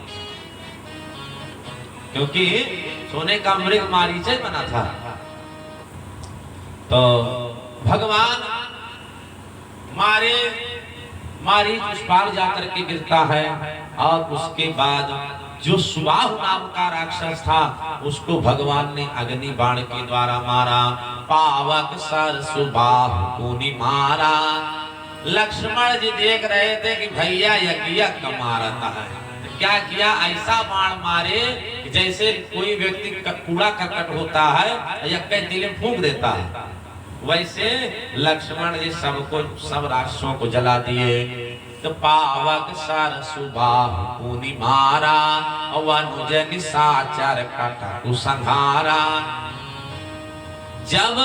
क्योंकि सोने का मृग मारीच बना था। तो भगवान मारे, मारीच उस पार जाकर के गिरता है, और उसके बाद जो सुबाहु नाम का राक्षस था उसको भगवान ने अग्नि बाण के द्वारा मारा। पावक सर सुबाहु को मारा। लक्ष्मण जी देख रहे थे कि भैया यज्ञ मारता है, तो क्या किया, ऐसा बाण मारे कि जैसे कोई व्यक्ति कूड़ा करकट होता है यज्ञ तिल फूंक देता है, वैसे लक्ष्मण जी सबको, सब राक्षसों को जला दिए। तो पावक सर सुबाहु को मारा, अनुज निशाचर कटकु संहारा। जब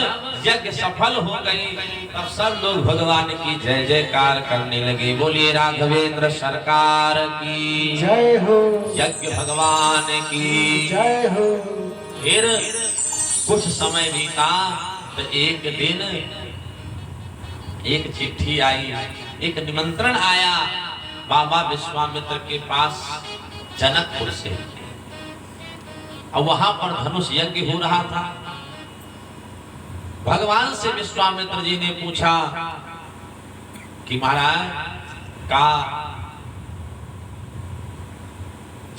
यज्ञ सफल हो गई तब सब लोग भगवान की जय जयकार करने लगे। बोलिए राघवेंद्र सरकार की जय हो, यज्ञ भगवान की जय हो। फिर कुछ समय बीता तो एक दिन एक चिट्ठी आई, एक निमंत्रण आया बाबा विश्वामित्र के पास जनकपुर से, और वहां पर धनुष यज्ञ हो रहा था। भगवान से विश्वामित्र जी ने पूछा कि महाराज का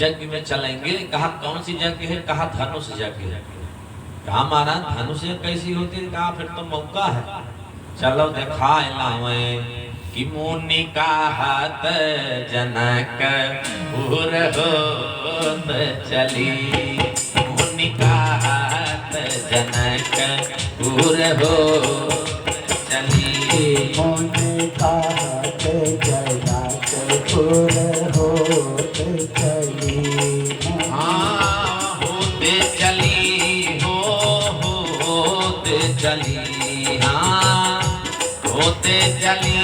यज्ञ में चलेंगे? कहा कौन सी यज्ञ है? कहा धनुष यज्ञ है। कहा महाराज धनुष यज्ञ कैसी होती है? कहा फिर तो मौका है, चलो दिखा लावे। कि मुनि का हाथ जनक पुर होत चली, मुनि का हाथ जनक पुर होत चली, मुनि का हाथ जनक पुर होत चली। हाँ होते चली, होते चली, हाँ होते चली,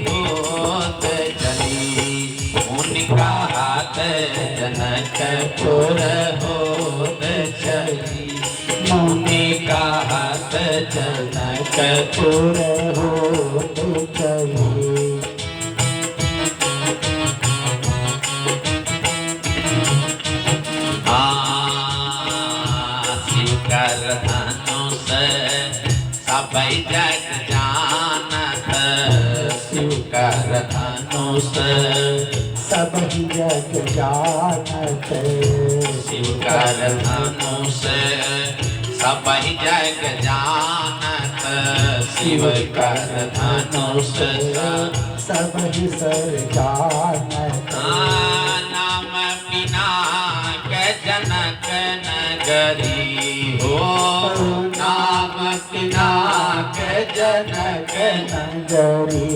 होते चली। मुनि का हाथ जनक पुर होते चली, मुनि का हाथ जनक पुर होत चली। शिवकर धनुष सबई जग जानत, शिवकर धनुष सबई जग जानत, शिवकर धनुष सबई जग जानत, शिवकर धनुष सबई सर जानत। नाम बिना के जनक नगरी हो, नाम बिना के जनक नगरी।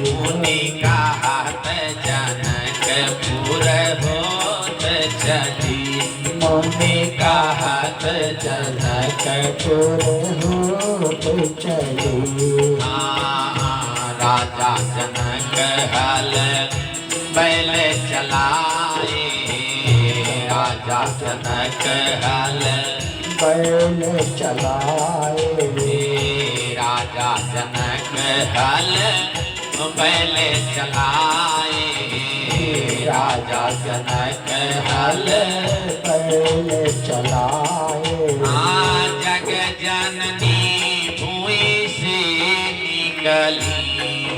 मुनि का हाथ जनक पुर होत चली, मुनि का हाथ जनक पुर होत चली। राजा जनक हल बैल चलाए, राजा जनक हल बैल चलाए, राजा जनक हल बैल चलाए, राजा जनक हल बैल चलाए। जग जननी भूमि से निकली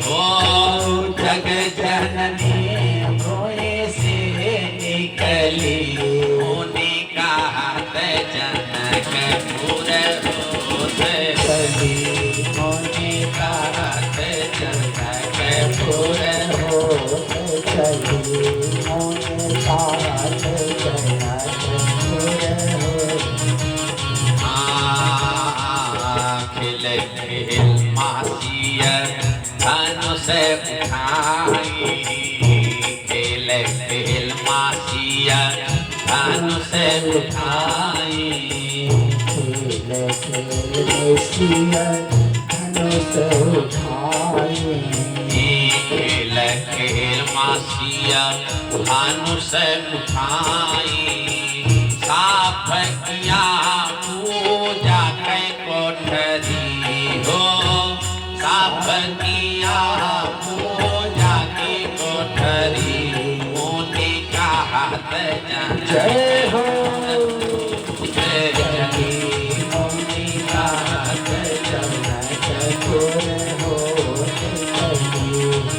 हो, जग जननी भूमि से निकली, मुनि का हाथ जनक पुर होत चली, मुनि का हाथ जनक पुर होत चली, मुनि का हाथ जनक पुर होत। खिल खिल मासिया धनुष उठाई, खिल खिल मासिया धनुष उठाई खेल खेल में सिया धनुष उठाए खेल खेल मासिया धनुष उठाई साफ किया पूजा के कोठरी हो साफ किया पूजा की कोठरी मुनि का हाथ जय हो जय जय मौनी का जनक चतुर हो चलिए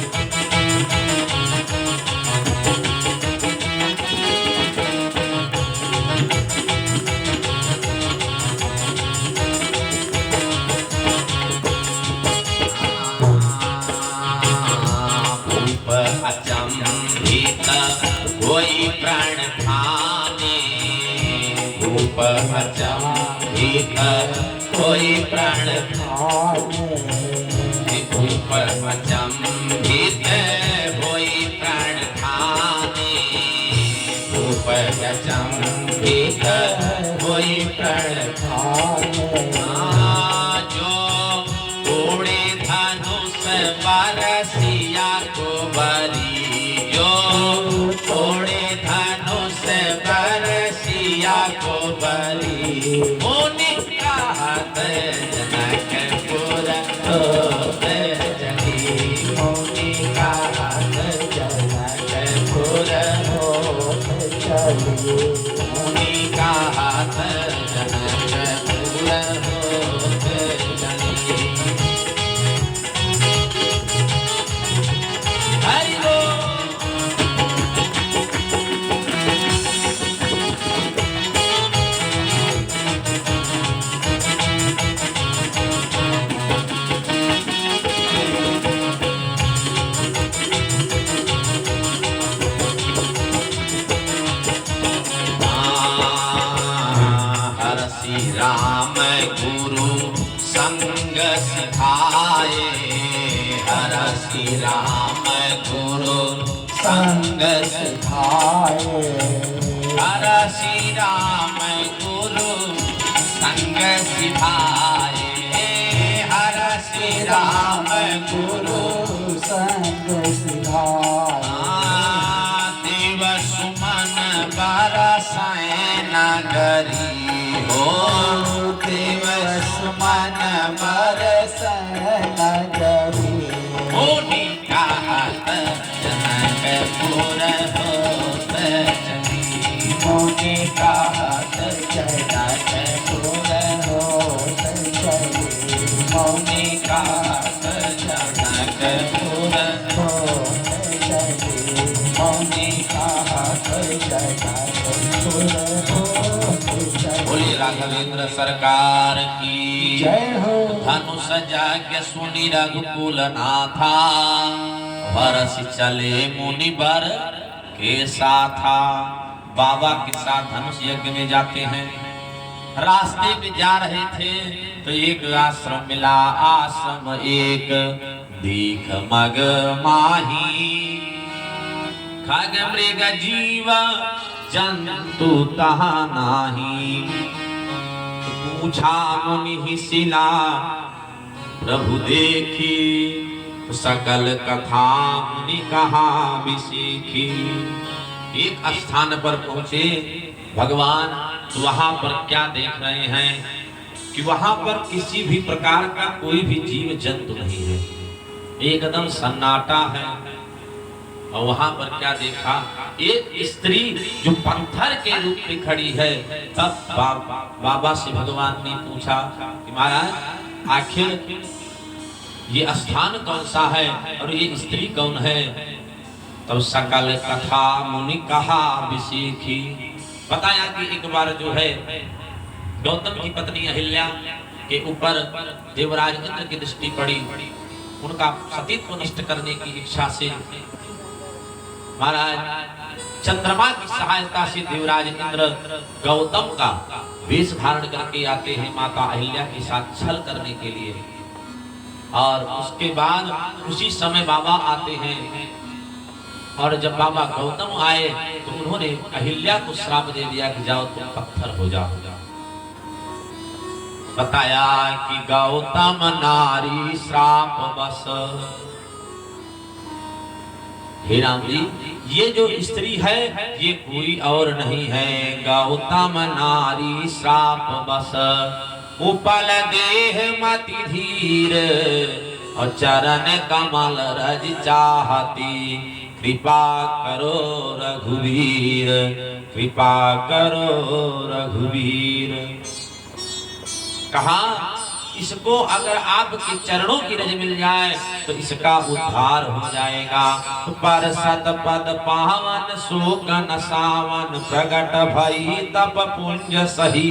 भूप अचंभित कोई प्राण खाने भूप अचंभित कोई प्राण भूप अचंभित कोई प्राण खाने भूप अचंभित कोई प्राण जो तोड़े धनुष बरसिया को बरी जो तोड़े धनुष बरसिया को बरी मुनि का हाथ जनकपुर जनी मुनि का हाथ जनकपुर मुनि का हाथ जनकपुर जनी हरि बोल हर श्री राम गुरु संग सिखाए हर श्री राम गुरु संग सिखाए हर श्री राम गुरु संग सिखाए हर श्री राम गुरु संग सिखाए देव सुमन बरसाए नगरी हो देव सुमन नगरी मुनि का हाथ जनकपुर होत चली मुनि का हाथ जनकपुर होत चली मुनि का हाथ जनकपुर होत चली मुनि का हाथ जनकपुर होत चली बोले राघवेंद्र सरकार की जय हो धनुष जाग्ञ सुनि रघुकुल नाथा बरस चले मुनि बर के साथा बाबा के साथ धनुष यज्ञ में जाते हैं रास्ते में जा रहे थे तो एक आश्रम मिला आश्रम एक दीख मग माही खग मृग जीव जंतु तहा नाही पूछा मुनि शिला प्रभु देखी सकल कथा मुनि कहा विसीखी एक स्थान पर पहुंचे भगवान तो वहां पर क्या देख रहे हैं कि वहां पर किसी भी प्रकार का कोई भी जीव जंतु नहीं है एकदम सन्नाटा है और वहां पर क्या देखा एक स्त्री जो पत्थर के रूप में खड़ी है तब बाबा से भगवान ने पूछा कि महाराज आखिर ये स्थान कौन सा है और ये स्त्री कौन है तब सकल कथा मुनि कहा विसीखी बताया कि एक बार जो है गौतम की पत्नी अहिल्या के ऊपर देवराज इंद्र की दृष्टि पड़ी उनका सतीत्व नष्ट करने की इच्छा से महाराज चंद्रमा की सहायता से देवराज इंद्र गौतम का वेश धारण करके आते हैं माता अहिल्या के साथ छल करने के लिए और उसके बाद उसी समय बाबा आते हैं और जब बाबा गौतम आए तो उन्होंने अहिल्या को श्राप दे दिया कि जाओ तुम पत्थर हो जाओ। बताया कि गौतम नारी श्राप बस। हे राम जी, ये जो स्त्री है ये कोई और नहीं है, गौतम नारी श्राप बस। उपल देह मति धीर और चरण कमल रज चाहती, कृपा करो रघुवीर, कृपा करो रघुवीर। कहा इसको अगर आपके चरणों की रज मिल जाए तो इसका उद्धार हो जाएगा। पर सत पद पावन शोक न सावन, प्रगट भई तप पुंज सही।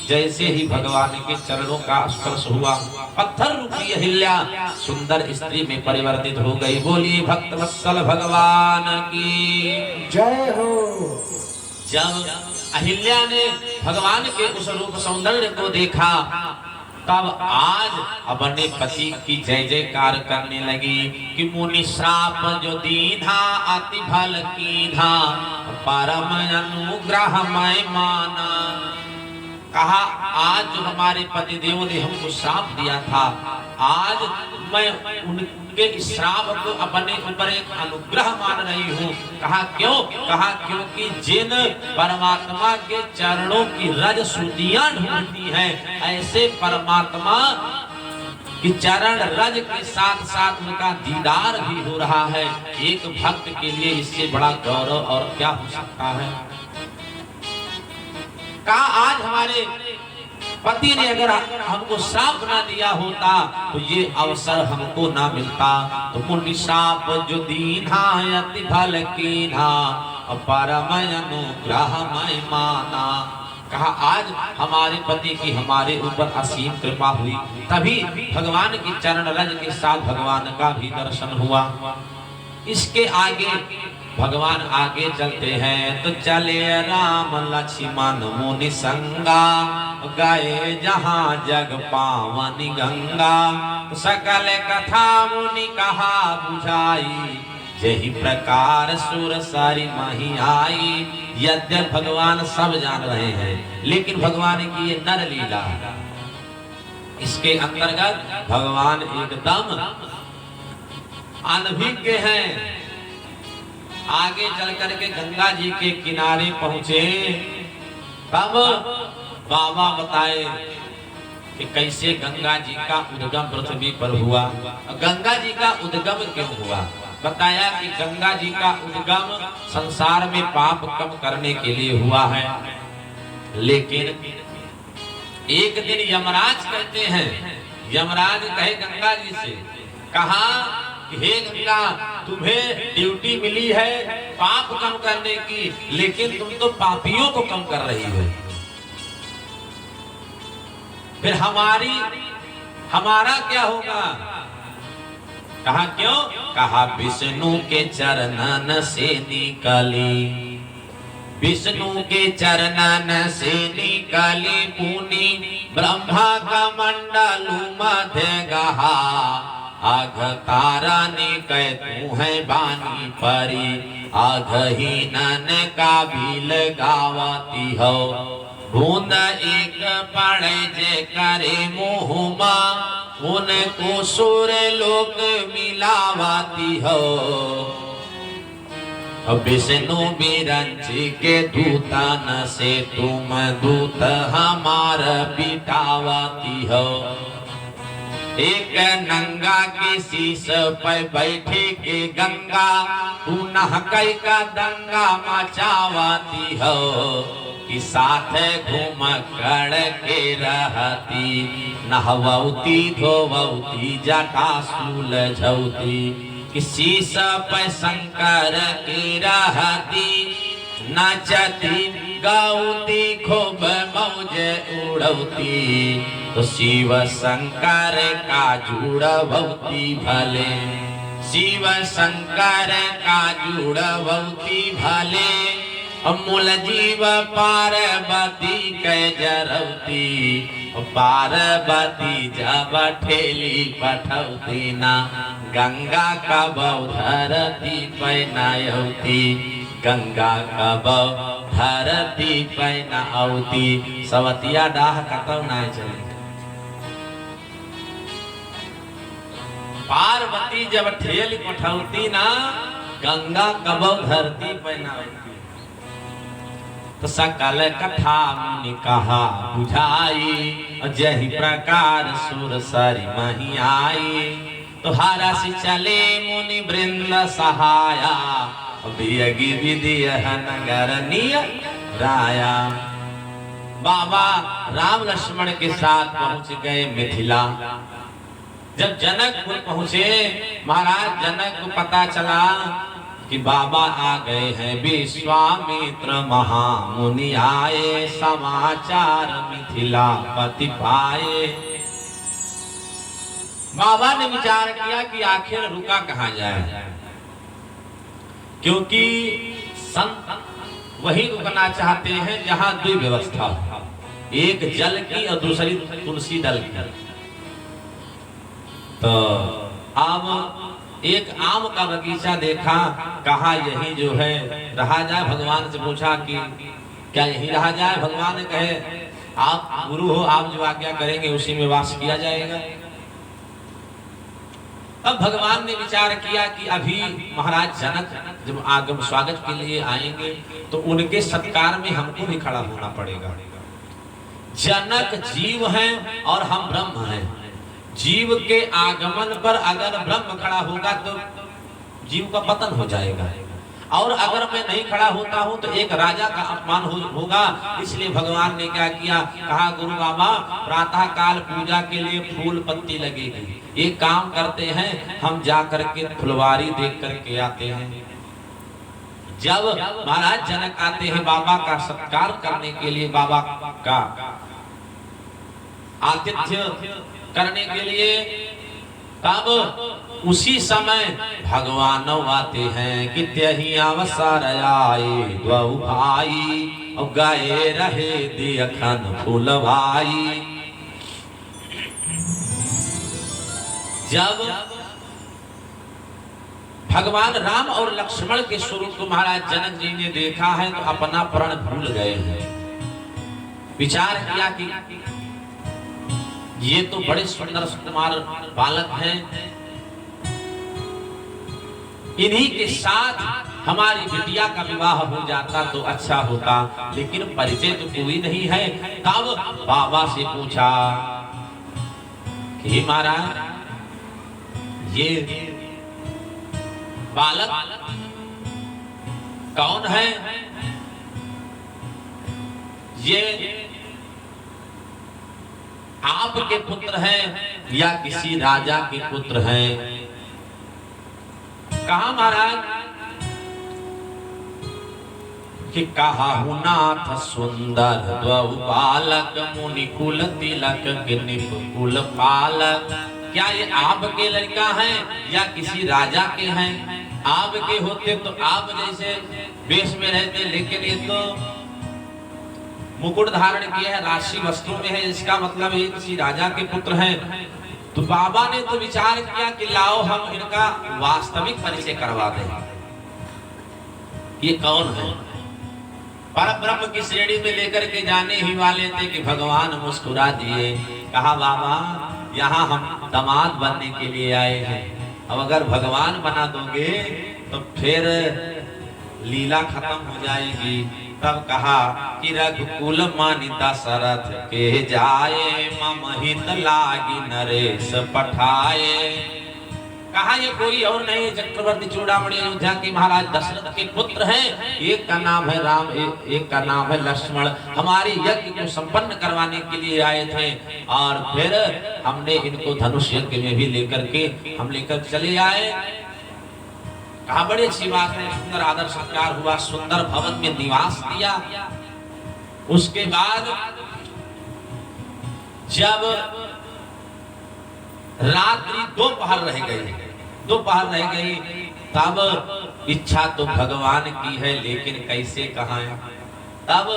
जैसे ही भगवान के चरणों का स्पर्श हुआ, पत्थर रूपी अहिल्या सुंदर स्त्री में परिवर्तित हो गई। बोलिए भक्त वत्सल भगवान की जय हो। जब अहिल्या ने भगवान के उस रूप सौंदर्य को देखा, तब आज अपने पति की जय जयकार करने लगी कि मुनि श्राप जो दीधा अति भल कीधा, परम अनुग्रह मैं माना। कहा आज जो हमारे पति देव ने हमको श्राप दिया था, आज मैं उनके इस श्राप को अपने ऊपर एक अनुग्रह मान रही हूँ। कहा क्यों? कहा क्योंकि जिन परमात्मा के चरणों की रज श्रुतियां ढूंढती हैं, ऐसे परमात्मा कि चरण रज के साथ साथ उनका दीदार भी हो रहा है। एक भक्त के लिए इससे बड़ा गौरव और क्या हो सकता है। कहा आज हमारे पति ने अगर हमको श्राप ना दिया होता तो ये अवसर हमको ना मिलता। तो मुनि श्राप जो दीन्हा अति भल कीन्हा, परम अनुग्रह मैं माना। कहा आज हमारे पति की हमारे ऊपर असीम कृपा हुई, तभी भगवान की चरण रज के साथ भगवान का भी दर्शन हुआ। इसके आगे भगवान आगे चलते हैं तो चले राम लक्ष्मण मुनि संगा, गए जहाँ जग पावनी गंगा। तो सकल कथा मुनि कहा बुझाई, यही प्रकार सुर सारी मही आई। यद्यप भगवान सब जान रहे हैं, लेकिन भगवान की ये नर लीला, इसके अंतर्गत भगवान एकदम अनभिज्ञ हैं। आगे चल करके गंगा जी के किनारे पहुंचे, तब बाबा बताए कि कैसे गंगा जी का उद्गम पृथ्वी पर हुआ। गंगा जी का उद्गम क्यों हुआ? बताया कि गंगा जी का उद्गम संसार में पाप कम करने के लिए हुआ है। लेकिन एक दिन यमराज कहते हैं, यमराज कहे गंगा जी से, कहा हे गंगा, तुम्हें ड्यूटी मिली है पाप कम करने की, लेकिन तुम तो पापियों को कम कर रही हो। फिर हमारा क्या होगा? कहा क्यों? कहा विष्णु के चरणन से निकली, विष्णु के चरणन से निकली पुनि, ब्रह्मा का मंडल मध्य गहा। आघ तारा ने कह तू है बानी परी, आघ ही नन का भील गावती हो। बूंद एक पड़े जे करे मुहुमा, उनको सुर लोक मिलावती हो। विष्णु बिरंच के दूतन से तुम दूत हमार बिटावती हो। एक नंगा के शीश पर बैठे के गंगा, तू नहकई का दंगा मचावती हो। कि साथ घूम कर के रहती, नहवती धोवती जटा सुलझौती। कि शीश पर शंकर की रहती, नचती गाउती खूब मौज उड़ौती। तो शिव शंकर का जुड़वती भले, शिव शंकर का जुड़वती भले। मूल जीव पार्वती के जरवती, पार्वती जब ठेली पठौती ना गंगा कब धरती पैनायती गंगा कब धरती पैनावती सवतिया डाह कतौ ना चले। पार्वती जब ठेली पठौती ना गंगा कब धरती पैनावती तो सकल कथा मुनि कहा बुझाई जही प्रकार सुर सरी मही आई तो हरस चले मुनि वृंद सहाया बियगी विधि नगर निय राया। बाबा राम लक्ष्मण के साथ पहुंच गए मिथिला। जब जनकपुर पहुंचे महाराज जनक को पता चला कि बाबा आ गए हैं विश्वामित्र महामुनि आए समाचार मिथिला पति पाए। बाबा ने विचार किया कि आखिर रुका कहाँ जाए क्योंकि संत वही रुकना चाहते हैं जहां दो व्यवस्था हो, एक जल की और दूसरी तुलसी दल की। तो अब एक आम का बगीचा देखा, कहा यही जो है रहा जाए। भगवान से पूछा कि क्या यही रहा जाए। भगवान ने कहे आप गुरु हो, आप जो आज्ञा करेंगे उसी में वास किया जाएगा। अब भगवान ने विचार किया कि अभी महाराज जनक जब आगम स्वागत के लिए आएंगे तो उनके सत्कार में हमको भी खड़ा होना पड़ेगा। जनक जीव हैं और हम ब्रह्म हैं। जीव के आगमन पर अगर ब्रह्म खड़ा होगा तो जीव का पतन हो जाएगा, और अगर मैं नहीं खड़ा होता हूं तो एक राजा का अपमान होगा। इसलिए भगवान ने क्या किया, कहा गुरु बाबा प्रातः काल पूजा के लिए फूल पत्ती लगेगी, एक काम करते हैं हम जा करके फुलवारी देख करके आते हैं। जब महाराज जनक आते हैं बाबा का सत्कार करने के लिए, बाबा का आतिथ्य करने के लिए, तब उसी समय भगवान आते हैं कि त्यही अवसर आए द्वौ भाई और गाए रहे देखन फूल भाई। जब भगवान राम और लक्ष्मण के स्वरूप को महाराज जनक जी ने देखा है तो अपना प्रण भूल गए हैं। विचार किया कि ये तो बड़े सुंदर सुकुमार बालक हैं, इन्हीं के साथ हमारी बिटिया का विवाह हो जाता तो अच्छा होता, लेकिन परिचय तो कोई नहीं है। तब बाबा से पूछा कि महाराज ये बालक कौन है? ये आपके पुत्र हैं या किसी राजा के पुत्र हैं? कहा महाराज कि कहा नाथ सुंदर द्वौ बालक मुनि कुल तिलक निप कुल पालक। क्या ये आपके लड़का हैं या किसी राजा के हैं? आपके होते तो आप जैसे वेश में रहते, लेकिन ये तो मुकुट धारण किया है, राशि वस्त्रों में है, इसका मतलब ये किसी राजा के पुत्र हैं। तो बाबा ने तो विचार किया कि लाओ हम इनका वास्तविक परिचय करवा दें, ये कौन है। पर ब्रह्म की श्रेणी में लेकर के जाने ही वाले थे कि भगवान मुस्कुरा दिए। कहा बाबा यहाँ हम दामाद बनने के लिए आए हैं, अब अगर भगवान बना दोगे तो फिर लीला खत्म हो जाएगी। तब कहा कि रघुकुल मानि दशरथ के जाए मम हित लागी नरेश पठाए। कहा ये कोई और नहीं, चक्रवर्ती चूड़ामणि अयोध्या के महाराज दशरथ के पुत्र हैं। एक का नाम है राम, एक का नाम है लक्ष्मण। हमारे यज्ञ को संपन्न करवाने के लिए आए थे और फिर हमने इनको धनुष यज्ञ में भी लेकर चले आए। कहा बड़ी अच्छी बात है, सुंदर आदर सत्कार हुआ, सुंदर भवन में निवास दिया। उसके बाद जब रात्रि दोपहर रह गई, तब इच्छा तो भगवान की है, लेकिन कैसे कहाँ है। तब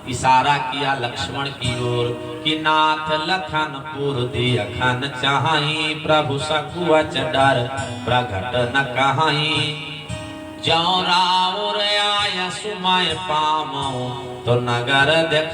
इशारा किया लक्ष्मण की ओर कि नाथ लखनपुर देखन चाहि, प्रभु सकुआ डर प्रगट न कहाई। जो राउर आय सुमय पामो तो नगर देख